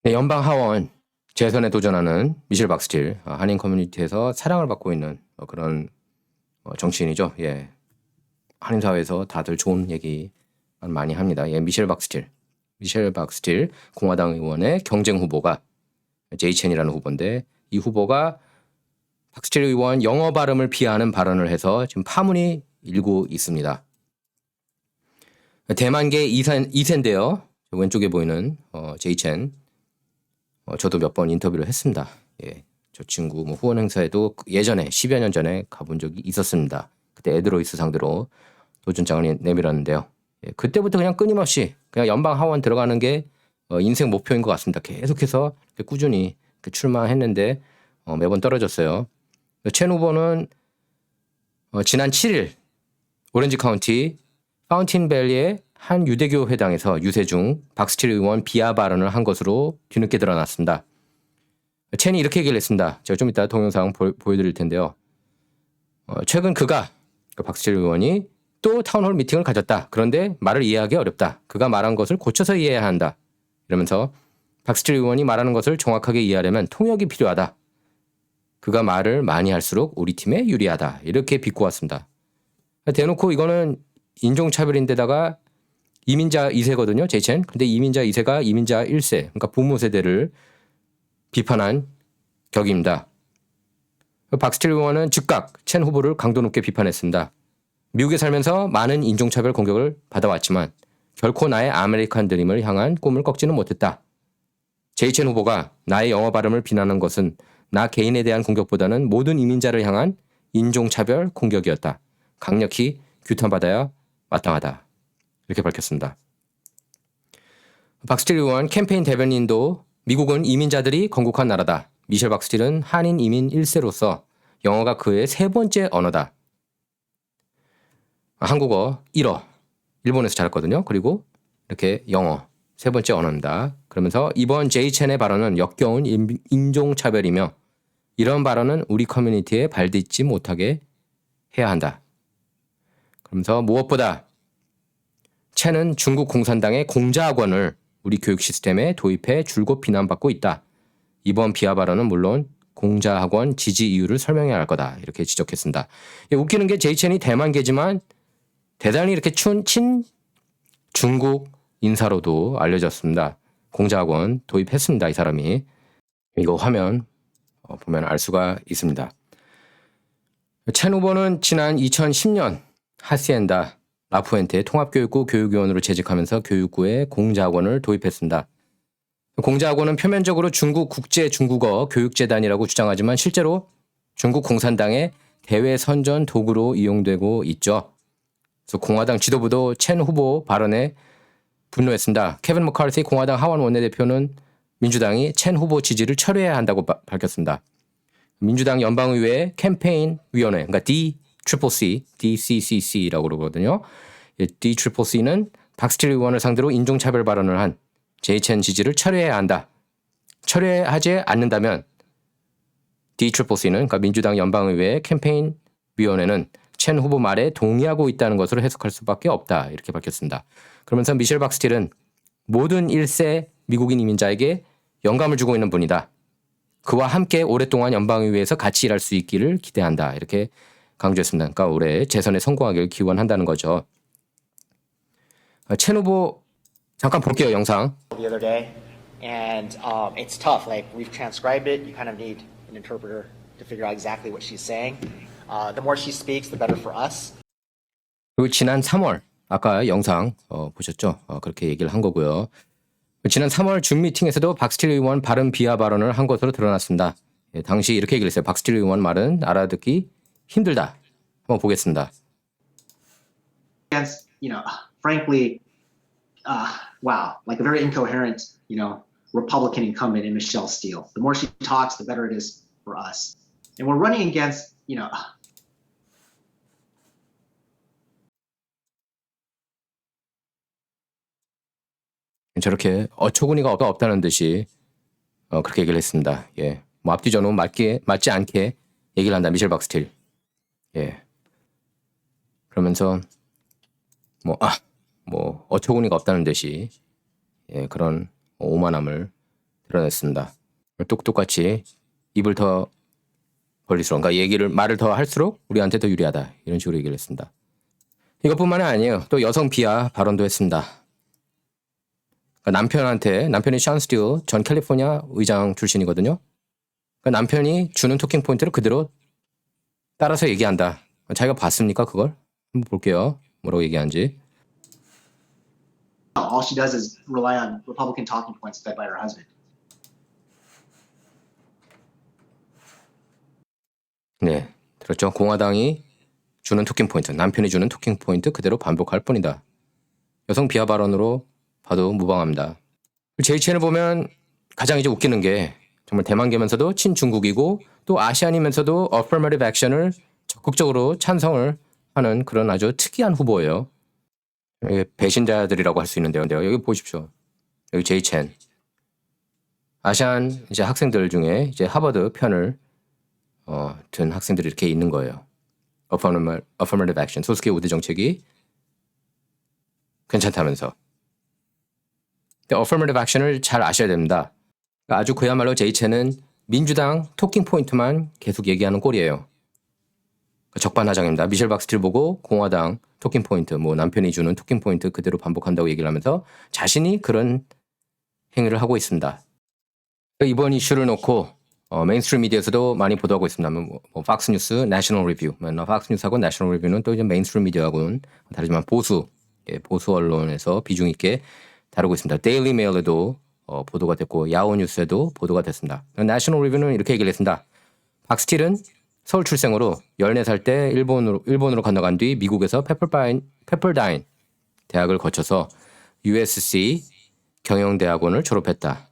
네, 연방 하원 재선에 도전하는 미셸 박스틸, 한인 커뮤니티에서 사랑을 받고 있는 그런 정치인이죠. 예, 한인 사회에서 다들 좋은 얘기 많이 합니다. 예, 미셸 박스틸 공화당 의원의 경쟁 후보가 제이 첸이라는 후보인데, 이 후보가 박스틸 의원 영어 발음을 비하하는 발언을 해서 지금 파문이 일고 있습니다. 대만계 2세인데요. 왼쪽에 보이는 제이 첸. 저도 몇 번 인터뷰를 했습니다. 예, 저 친구 후원 행사에도 예전에 10여 년 전에 가본 적이 있었습니다. 그때 에드로이스 상대로 도전장을 내밀었는데요. 예, 그때부터 그냥 끊임없이 그냥 연방 하원 들어가는 게 인생 목표인 것 같습니다. 계속해서 꾸준히 출마했는데 매번 떨어졌어요. 첸 후보는 지난 7일 오렌지 카운티 파운틴밸리의 한 유대교 회당에서 유세 중 박스틸 의원 비하 발언을 한 것으로 뒤늦게 드러났습니다. 첸이 이렇게 얘기를 했습니다. 제가 좀 이따 동영상 보여드릴 텐데요. 최근 박스틸 의원이 또 타운홀 미팅을 가졌다. 그런데 말을 이해하기 어렵다. 그가 말한 것을 고쳐서 이해해야 한다. 이러면서 박스틸 의원이 말하는 것을 정확하게 이해하려면 통역이 필요하다. 그가 말을 많이 할수록 우리 팀에 유리하다. 이렇게 비꼬았습니다. 대놓고 이거는 인종차별인데다가 이민자 2세거든요. 제이 첸. 근데 이민자 2세가 이민자 1세, 그러니까 부모 세대를 비판한 격입니다. 박스틸 의원은 즉각 첸 후보를 강도 높게 비판했습니다. 미국에 살면서 많은 인종차별 공격을 받아왔지만 결코 나의 아메리칸 드림을 향한 꿈을 꺾지는 못했다. 제이 첸 후보가 나의 영어 발음을 비난한 것은 나 개인에 대한 공격보다는 모든 이민자를 향한 인종차별 공격이었다. 강력히 규탄받아야 마땅하다. 이렇게 밝혔습니다. 박스틸 의원 캠페인 대변인도 미국은 이민자들이 건국한 나라다. 미셸 박스틸은 한인 이민 1세로서 영어가 그의 세 번째 언어다. 한국어 1어, 일본에서 자랐거든요. 그리고 이렇게 영어 세 번째 언어입니다. 그러면서 이번 제이 첸의 발언은 역겨운 인종차별이며 이런 발언은 우리 커뮤니티에 발딛지 못하게 해야 한다. 그러면서 무엇보다 첸은 중국 공산당의 공자학원을 우리 교육 시스템에 도입해 줄곧 비난받고 있다. 이번 비하 발언은 물론 공자학원 지지 이유를 설명해야 할 거다. 이렇게 지적했습니다. 예, 웃기는 게 제이 첸이 대만계지만 대단히 이렇게 친 중국 인사로도 알려졌습니다. 공자학원 도입했습니다. 이 사람이. 이거 화면 보면 알 수가 있습니다. 첸 후보는 지난 2010년 하시엔다 라푸엔테 통합교육부 교육위원으로 재직하면서 교육부에 공자학원을 도입했습니다. 공자학원은 표면적으로 중국 국제중국어 교육재단이라고 주장하지만 실제로 중국 공산당의 대외 선전 도구로 이용되고 있죠. 그래서 공화당 지도부도 첸 후보 발언에 분노했습니다. 케빈 머카르티 공화당 하원 원내대표는 민주당이 첸 후보 지지를 철회해야 한다고 밝혔습니다. 민주당 연방의회 캠페인 위원회, 그러니까 DCCC라고 그러거든요. DCCC는 박스틸 의원을 상대로 인종차별 발언을 한 제이 첸 지지를 철회해야 한다. 철회하지 않는다면 DCCC는 그러니까 민주당 연방의회 캠페인 위원회는 첸 후보 말에 동의하고 있다는 것으로 해석할 수밖에 없다. 이렇게 밝혔습니다. 그러면서 미셸 박스틸은 모든 1세 미국인 이민자에게 영감을 주고 있는 분이다. 그와 함께 오랫동안 연방의회에서 같이 일할 수 있기를 기대한다. 이렇게 강조했습니다. 그러니까 올해 재선에 성공하길 기원한다는 거죠. 첸 후보 잠깐 볼게요. 영상. The other day, and it's tough. Like we've transcribed it, you kind of need an interpreter to figure out exactly what she's saying. The more she speaks, the better for us. 그리고 지난 3월 아까 영상 보셨죠? 그렇게 얘기를 한 거고요. 지난 3월 줌 미팅에서도 박스틸 의원 발음 비하 발언을 한 것으로 드러났습니다. 예, 당시 이렇게 얘기를 했어요. 박스틸 의원 말은 알아듣기 힘들다. 한번 보겠습니다. Frankly, wow, like a very incoherent, Republican incumbent in Michelle Steele. The more she talks, the better it is for us. And we're running against, 저렇게 어처구니가 없다는 듯이 그렇게 얘기를 했습니다. 예, 뭐 앞뒤 전후 맞지 않게 얘기를 한다. 미셸 박스틸. 예. 그러면서 뭐 어처구니가 없다는 듯이 예, 그런 오만함을 드러냈습니다. 똑똑같이 입을 더 벌릴수록, 그러니까 말을 더 할수록 우리한테 더 유리하다, 이런 식으로 얘기를 했습니다. 이것뿐만이 아니에요. 또 여성 비하 발언도 했습니다. 그러니까 남편이 션 스틸 전 캘리포니아 의장 출신이거든요. 그러니까 남편이 주는 토킹 포인트를 그대로 따라서 얘기한다. 자기가 봤습니까, 그걸? 한번 볼게요. 뭐라고 얘기하는지. All she does is rely on Republican talking points fed by her husband. 네, 들었죠? 공화당이 주는 토킹 포인트, 남편이 주는 토킹 포인트 그대로 반복할 뿐이다. 여성 비하 발언으로 봐도 무방합니다. JCN을 보면 가장 이제 웃기는 게 정말 대만계면서도 친중국이고 또 아시안이면서도 affirmative action을 적극적으로 찬성을 하는 그런 아주 특이한 후보예요. 이게 배신자들이라고 할 수 있는데요. 여기 보십시오. 여기 제이첸. 아시안 이제 학생들 중에 이제 하버드 편을 든 학생들이 이렇게 있는 거예요. affirmative action, 소수계 우대 정책이 괜찮다면서. 근데 affirmative action을 잘 아셔야 됩니다. 그러니까 아주 그야말로 제이첸은 민주당 토킹 포인트만 계속 얘기하는 꼴이에요. 적반하장입니다. 미셸 박스틸 보고 공화당 토킹 포인트, 뭐 남편이 주는 토킹 포인트 그대로 반복한다고 얘기를 하면서 자신이 그런 행위를 하고 있습니다. 이번 이슈를 놓고 메인스트림 미디어에서도 많이 보도하고 있습니다. 뭐 팍스뉴스, 내셔널 리뷰, 팍스뉴스하고 내셔널 리뷰는 또 이제 메인스트림 미디어하고는 다르지만 보수 언론에서 비중 있게 다루고 있습니다. 데일리 메일에도 보도가 됐고 야후 뉴스에도 보도가 됐습니다. 내셔널 리뷰는 이렇게 얘기를 했습니다. 박스틸은 서울 출생으로 14살 때 일본으로 건너간 뒤 미국에서 페퍼다인 대학을 거쳐서 USC 경영대학원을 졸업했다.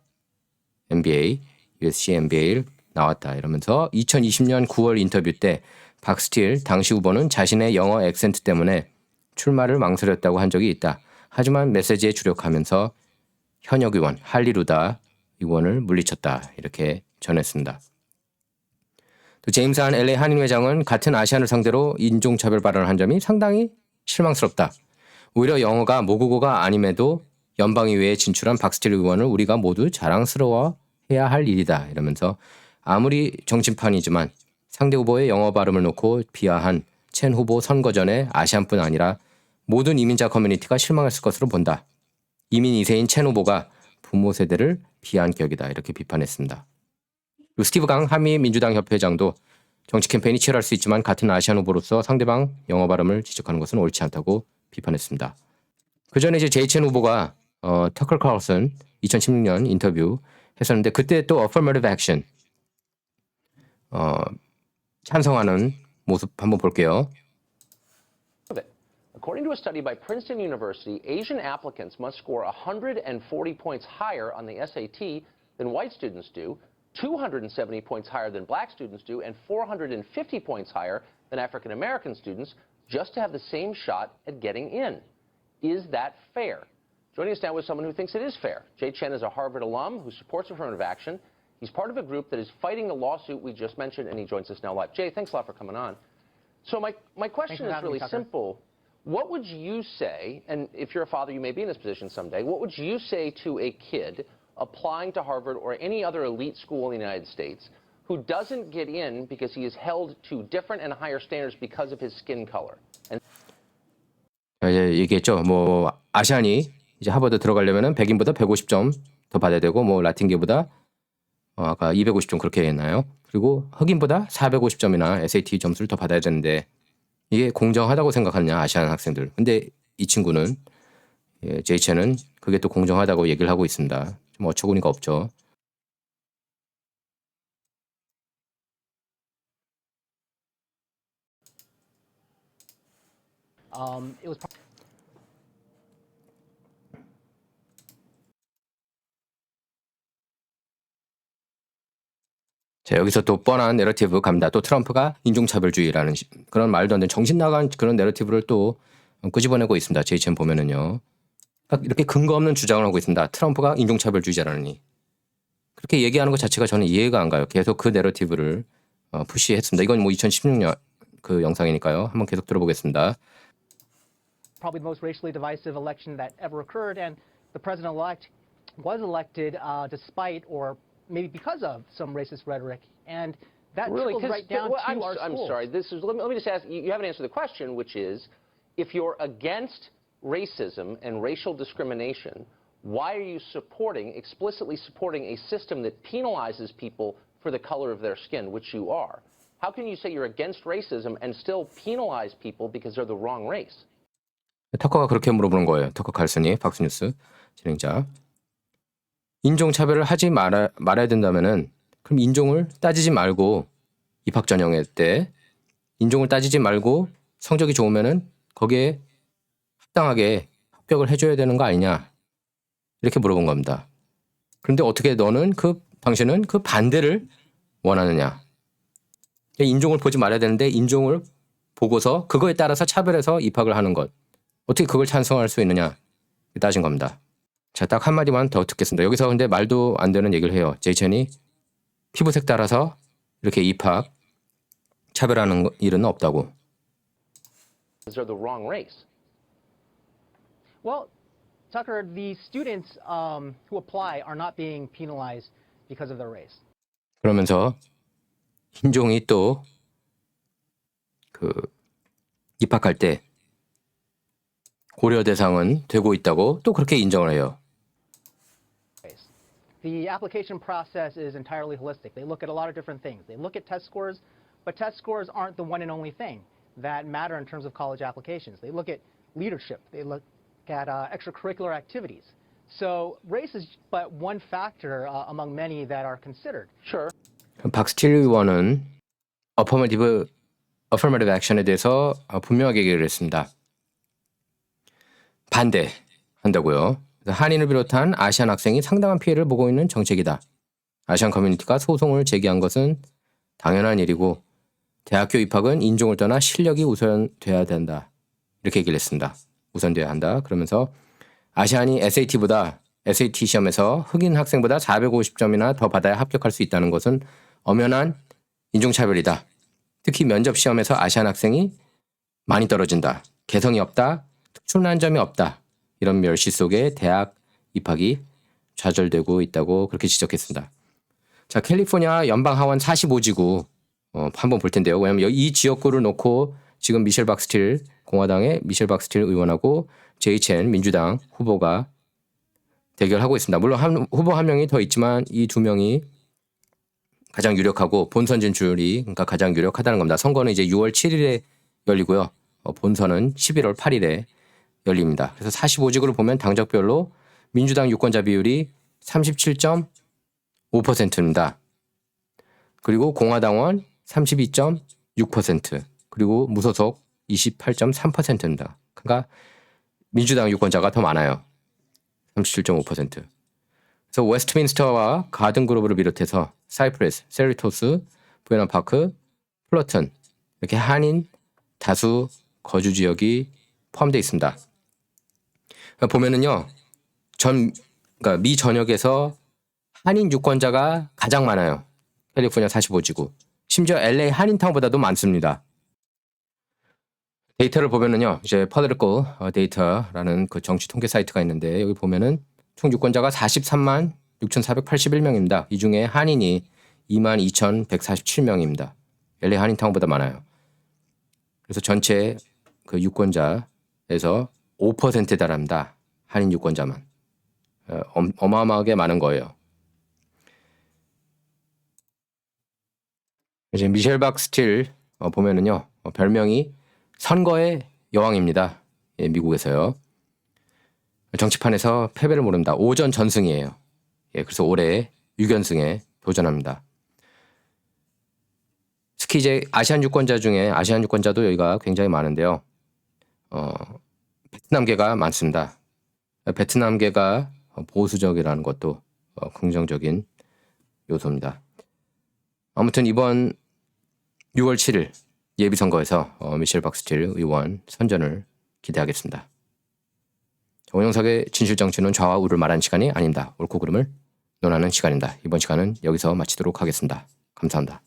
USC MBA를 나왔다. 이러면서 2020년 9월 인터뷰 때 박스틸 당시 후보는 자신의 영어 액센트 때문에 출마를 망설였다고 한 적이 있다. 하지만 메시지에 주력하면서 현역 의원 할리루다 의원을 물리쳤다. 이렇게 전했습니다. 또 제임스 한 LA 한인 회장은 같은 아시안을 상대로 인종차별 발언을 한 점이 상당히 실망스럽다. 오히려 영어가 모국어가 아님에도 연방의회에 진출한 박스틸 의원을 우리가 모두 자랑스러워해야 할 일이다. 이러면서 아무리 정치판이지만 상대 후보의 영어 발음을 놓고 비하한 첸 후보 선거 전에 아시안뿐 아니라 모든 이민자 커뮤니티가 실망했을 것으로 본다. 이민 2세인 첸 후보가 부모 세대를 비하한 격이다. 이렇게 비판했습니다. 스티브 강 한미 민주당 협회장도 정치 캠페인이 치열할 수 있지만 같은 아시안 후보로서 상대방 영어 발음을 지적하는 것은 옳지 않다고 비판했습니다. 그 전에 이제 제이첸 후보가 터커 칼슨 2016년 인터뷰 했었는데 그때 또 affirmative action 찬성하는 모습 한번 볼게요. According to a study by Princeton University, Asian applicants must score 140 points higher on the SAT than white students do, 270 points higher than black students do, and 450 points higher than African American students just to have the same shot at getting in. Is that fair? Joining us now is someone who thinks it is fair. Jay Chen is a Harvard alum who supports affirmative action. He's part of a group that is fighting the lawsuit we just mentioned, and he joins us now live. Jay, thanks a lot for coming on. So my question is really simple. What would you say, and if you're a father, you may be in this position someday, what would you say to a kid applying to Harvard or any other elite school in the United States who doesn't get in because he is held to different and higher standards because of his skin color? And 이제 얘기했죠. 뭐 아시안이 이제 하버드 들어가려면은 백인보다 150점 더 받아야 되고 뭐 라틴계보다 아까 250점 그렇게 했나요? 그리고 흑인보다 450점이나 SAT 점수를 더 받아야 되는데 이게 공정하다고 생각하느냐 아시안 학생들. 근데 이 친구는 제이첸은 그게 또 공정하다고 얘기를 하고 있습니다. 좀 어처구니가 없죠. It was 자, 여기서 또 뻔한 내러티브 갑니다. 또 트럼프가 인종차별주의라는 그런 말도 안 되는 정신 나간 그런 내러티브를 또 끄집어내고 있습니다. 제이첸 보면은요. 이렇게 근거 없는 주장을 하고 있습니다. 트럼프가 인종차별주의자라느니. 그렇게 얘기하는 것 자체가 저는 이해가 안 가요. 계속 그 내러티브를 푸시했습니다. 이건 뭐 2016년 그 영상이니까요. 한번 계속 들어보겠습니다. probably the most racially divisive election that ever occurred, and the president-elect was elected despite or maybe because of some racist rhetoric, and that Really? trickles right down to our I'm schools. sorry. Let me just ask. You haven't answered the question, which is, if you're against racism and racial discrimination, why are you explicitly supporting a system that penalizes people for the color of their skin, which you are? How can you say you're against racism and still penalize people because they're the wrong race? 터커가 그렇게 물어보는 거예요. 터커 칼슨이 박스뉴스 진행자. 인종차별을 하지 말아야 된다면은 그럼 인종을 따지지 말고 입학 전형회 때 인종을 따지지 말고 성적이 좋으면은 거기에 합당하게 합격을 해줘야 되는 거 아니냐 이렇게 물어본 겁니다. 그런데 어떻게 당신은 그 반대를 원하느냐? 인종을 보지 말아야 되는데 인종을 보고서 그거에 따라서 차별해서 입학을 하는 것. 어떻게 그걸 찬성할 수 있느냐 따진 겁니다. 자, 딱 한마디만 더 듣겠습니다. 여기서 근데 말도 안 되는 얘기를 해요. 제이첸이 피부색 따라서 이렇게 입학 차별하는 일은 없다고. Because they're the wrong race. Well, Tucker, the students who apply are not being penalized because of their race. 그러면서 인종이 또 입학할 때 고려 대상은 되고 있다고 또 그렇게 인정을 해요. The application process is entirely holistic. They look at a lot of different things. They look at test scores, but test scores aren't the one and only thing that matter in terms of college applications. They look at leadership. They look at extracurricular activities. So race is but one factor among many that are considered. Sure. 박스틸 의원은 affirmative action에 대해서 분명하게 얘기를 했습니다. 반대한다고요. 한인을 비롯한 아시안 학생이 상당한 피해를 보고 있는 정책이다. 아시안 커뮤니티가 소송을 제기한 것은 당연한 일이고 대학교 입학은 인종을 떠나 실력이 우선돼야 된다. 이렇게 얘기를 했습니다. 우선돼야 한다. 그러면서 아시안이 SAT 시험에서 흑인 학생보다 450점이나 더 받아야 합격할 수 있다는 것은 엄연한 인종차별이다. 특히 면접 시험에서 아시안 학생이 많이 떨어진다. 개성이 없다. 특출난 점이 없다. 이런 멸시 속에 대학 입학이 좌절되고 있다고 그렇게 지적했습니다. 자, 캘리포니아 연방 하원 45지구 한번 볼 텐데요. 왜냐하면 이 지역구를 놓고 지금 공화당의 미셸 박스틸 의원하고 제이첸 민주당 후보가 대결하고 있습니다. 물론 후보 한 명이 더 있지만 이 두 명이 가장 유력하고 본선 진출이 그러니까 가장 유력하다는 겁니다. 선거는 이제 6월 7일에 열리고요. 본선은 11월 8일에 열립니다. 그래서 45지구를 보면 당적별로 민주당 유권자 비율이 37.5%입니다. 그리고 공화당원 32.6%, 그리고 무소속 28.3%입니다. 그러니까 민주당 유권자가 더 많아요. 37.5%. 그래서 웨스트민스터와 가든 그로브를 비롯해서 사이프레스, 세리토스, 부에나 파크, 플러튼 이렇게 한인 다수 거주 지역이 포함되어 있습니다. 보면은요, 그러니까 미 전역에서 한인 유권자가 가장 많아요. 캘리포니아 45지구. 심지어 LA 한인타운보다도 많습니다. 데이터를 보면은요, 이제 Political Data라는 그 정치 통계 사이트가 있는데 여기 보면은 총 유권자가 43만 6,481명입니다. 이 중에 한인이 22,147명입니다. LA 한인타운보다 많아요. 그래서 전체 그 유권자에서 5%에 달합니다. 한인 유권자만. 어마어마하게 많은 거예요. 이제 미셸 박스틸 보면은요, 별명이 선거의 여왕입니다. 예, 미국에서요. 정치판에서 패배를 모릅니다. 5전 전승이에요. 예, 그래서 올해 6연승에 도전합니다. 특히 이제 아시안 유권자도 여기가 굉장히 많은데요. 베트남계가 많습니다. 베트남계가 보수적이라는 것도 긍정적인 요소입니다. 아무튼 이번 6월 7일 예비선거에서 미셸 박스틸 의원 선전을 기대하겠습니다. 원영석의 진실정치는 좌와 우를 말하는 시간이 아닙니다. 옳고 그름을 논하는 시간입니다. 이번 시간은 여기서 마치도록 하겠습니다. 감사합니다.